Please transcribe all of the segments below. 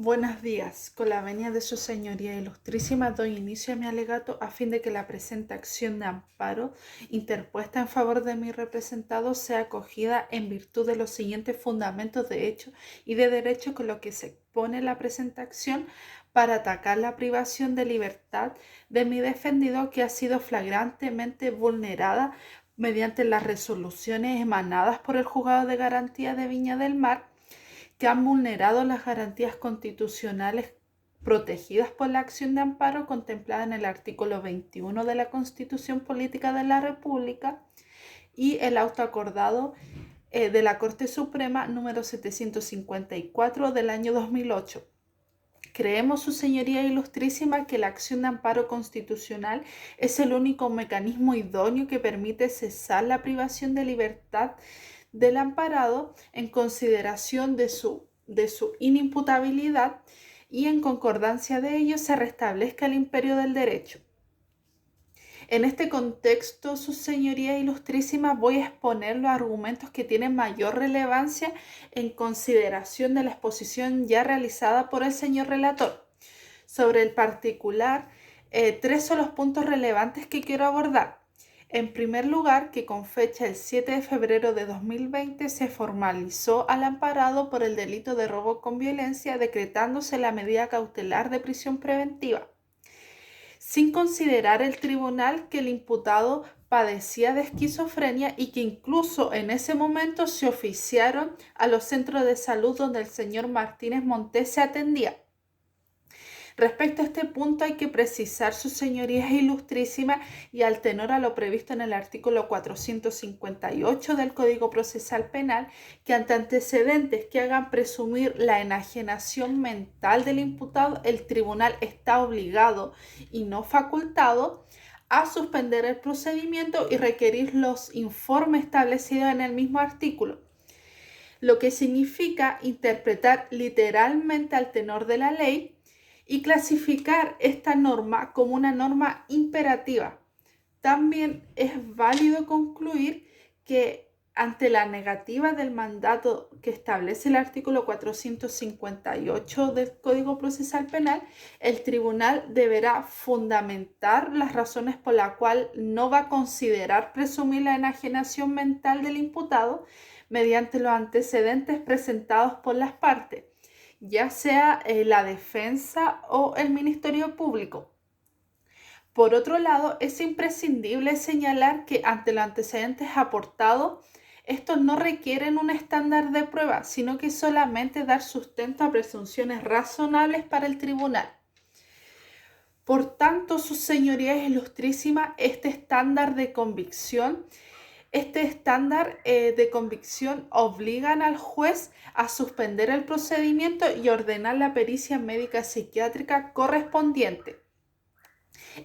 Buenos días. Con la venia de su señoría ilustrísima doy inicio a mi alegato a fin de que la presente acción de amparo interpuesta en favor de mi representado sea acogida en virtud de los siguientes fundamentos de hecho y de derecho con lo que se expone la presente acción para atacar la privación de libertad de mi defendido, que ha sido flagrantemente vulnerada mediante las resoluciones emanadas por el Juzgado de Garantía de Viña del Mar, que han vulnerado las garantías constitucionales protegidas por la acción de amparo contemplada en el artículo 21 de la Constitución Política de la República y el auto acordado de la Corte Suprema número 754 del año 2008. Creemos, su señoría ilustrísima, que la acción de amparo constitucional es el único mecanismo idóneo que permite cesar la privación de libertad del amparado en consideración de su inimputabilidad, y en concordancia de ello se restablezca el imperio del derecho. En este contexto, su señoría ilustrísima, voy a exponer los argumentos que tienen mayor relevancia en consideración de la exposición ya realizada por el señor relator. Sobre el particular, tres son los puntos relevantes que quiero abordar. En primer lugar, que con fecha el 7 de febrero de 2020 se formalizó al amparado por el delito de robo con violencia, decretándose la medida cautelar de prisión preventiva, sin considerar el tribunal que el imputado padecía de esquizofrenia y que incluso en ese momento se oficiaron a los centros de salud donde el señor Martínez Montes se atendía. Respecto a este punto hay que precisar, su señoría ilustrísima, y al tenor a lo previsto en el artículo 458 del Código Procesal Penal, que ante antecedentes que hagan presumir la enajenación mental del imputado, el tribunal está obligado y no facultado a suspender el procedimiento y requerir los informes establecidos en el mismo artículo, lo que significa interpretar literalmente al tenor de la ley y clasificar esta norma como una norma imperativa. También es válido concluir que ante la negativa del mandato que establece el artículo 458 del Código Procesal Penal, el tribunal deberá fundamentar las razones por las cuales no va a considerar presumir la enajenación mental del imputado mediante los antecedentes presentados por las partes, ya sea la defensa o el Ministerio Público. Por otro lado, es imprescindible señalar que ante los antecedentes aportados, estos no requieren un estándar de prueba, sino que solamente dar sustento a presunciones razonables para el tribunal. Por tanto, sus señorías ilustrísimas, este estándar de convicción obligan al juez a suspender el procedimiento y ordenar la pericia médica psiquiátrica correspondiente.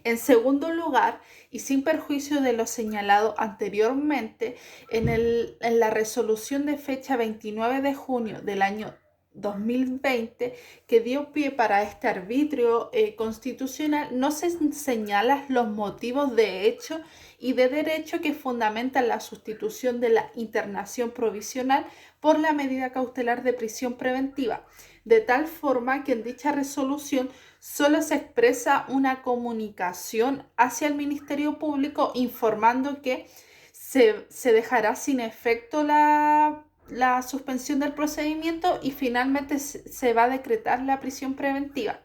En segundo lugar, y sin perjuicio de lo señalado anteriormente, en la resolución de fecha 29 de junio del año 2020, que dio pie para este arbitrio constitucional, no se señalan los motivos de hecho y de derecho que fundamentan la sustitución de la internación provisional por la medida cautelar de prisión preventiva, de tal forma que en dicha resolución solo se expresa una comunicación hacia el Ministerio Público informando que se dejará sin efecto la suspensión del procedimiento y finalmente se va a decretar la prisión preventiva.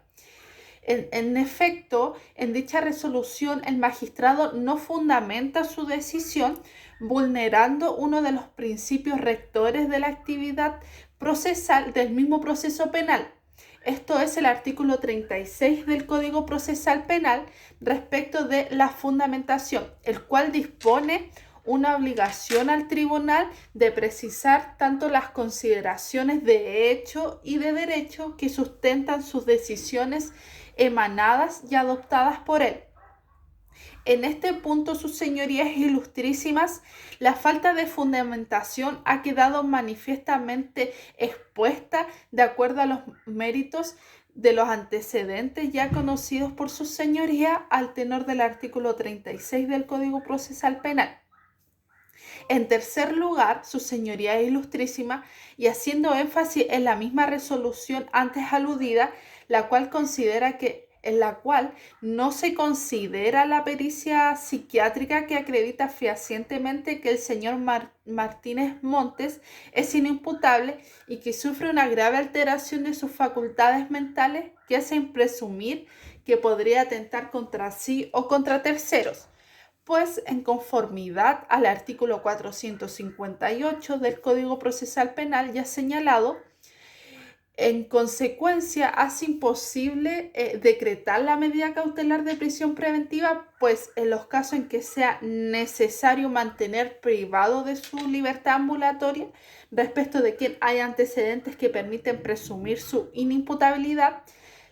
En efecto, en dicha resolución el magistrado no fundamenta su decisión, vulnerando uno de los principios rectores de la actividad procesal del mismo proceso penal. Esto es el artículo 36 del Código Procesal Penal respecto de la fundamentación, el cual dispone una obligación al tribunal de precisar tanto las consideraciones de hecho y de derecho que sustentan sus decisiones emanadas y adoptadas por él. En este punto, sus señorías ilustrísimas, la falta de fundamentación ha quedado manifiestamente expuesta de acuerdo a los méritos de los antecedentes ya conocidos por su señoría al tenor del artículo 36 del Código Procesal Penal. En tercer lugar, su señoría ilustrísima, y haciendo énfasis en la misma resolución antes aludida, en la cual no se considera la pericia psiquiátrica que acredita fehacientemente que el señor Martínez Montes es inimputable y que sufre una grave alteración de sus facultades mentales que hacen presumir que podría atentar contra sí o contra terceros, pues en conformidad al artículo 458 del Código Procesal Penal ya señalado, en consecuencia, hace imposible decretar la medida cautelar de prisión preventiva, pues en los casos en que sea necesario mantener privado de su libertad ambulatoria, respecto de quien hay antecedentes que permiten presumir su inimputabilidad,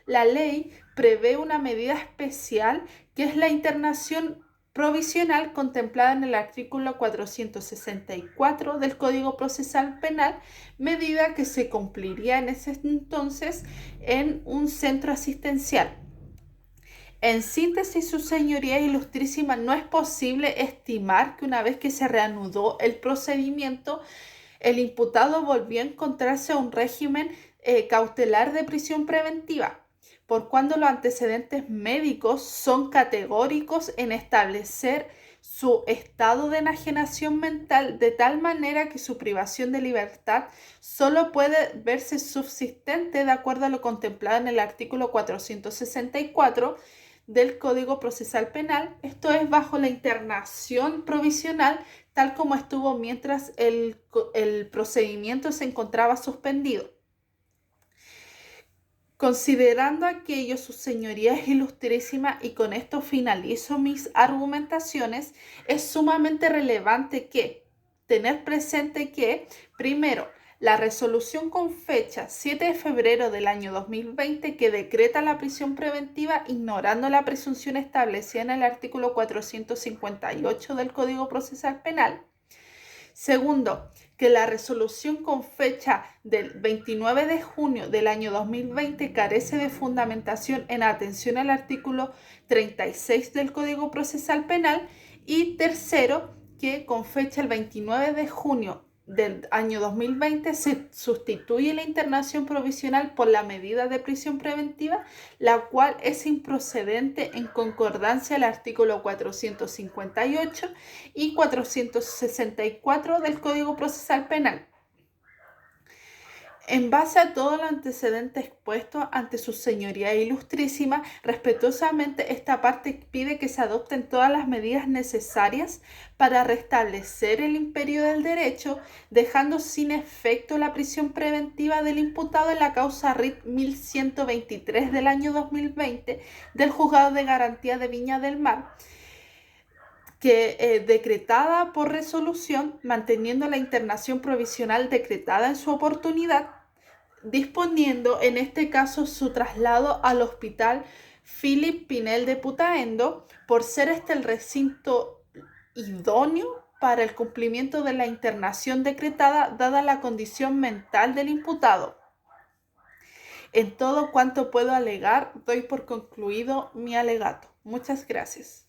la ley prevé una medida especial que es la internación provisional contemplada en el artículo 464 del Código Procesal Penal, medida que se cumpliría en ese entonces en un centro asistencial. En síntesis, su señoría ilustrísima, no es posible estimar que una vez que se reanudó el procedimiento, el imputado volvió a encontrarse un régimen cautelar de prisión preventiva, por cuando los antecedentes médicos son categóricos en establecer su estado de enajenación mental de tal manera que su privación de libertad solo puede verse subsistente de acuerdo a lo contemplado en el artículo 464 del Código Procesal Penal, esto es bajo la internación provisional tal como estuvo mientras el procedimiento se encontraba suspendido. Considerando aquello, su señoría es ilustrísima, y con esto finalizo mis argumentaciones, es sumamente relevante tener presente que, primero, la resolución con fecha 7 de febrero del año 2020 que decreta la prisión preventiva ignorando la presunción establecida en el artículo 458 del Código Procesal Penal. Segundo, que la resolución con fecha del 29 de junio del año 2020 carece de fundamentación en atención al artículo 36 del Código Procesal Penal. Y tercero, que con fecha el 29 de junio del año 2020 se sustituye la internación provisional por la medida de prisión preventiva, la cual es improcedente en concordancia al artículo 458 y 464 del Código Procesal Penal. En base a todo lo antecedente expuesto ante su señoría ilustrísima, respetuosamente esta parte pide que se adopten todas las medidas necesarias para restablecer el imperio del derecho, dejando sin efecto la prisión preventiva del imputado en la causa RIT 1123 del año 2020 del Juzgado de Garantía de Viña del Mar, decretada por resolución, manteniendo la internación provisional decretada en su oportunidad, disponiendo en este caso su traslado al Hospital Philip Pinel de Putaendo, por ser este el recinto idóneo para el cumplimiento de la internación decretada, dada la condición mental del imputado. En todo cuanto puedo alegar, doy por concluido mi alegato. Muchas gracias.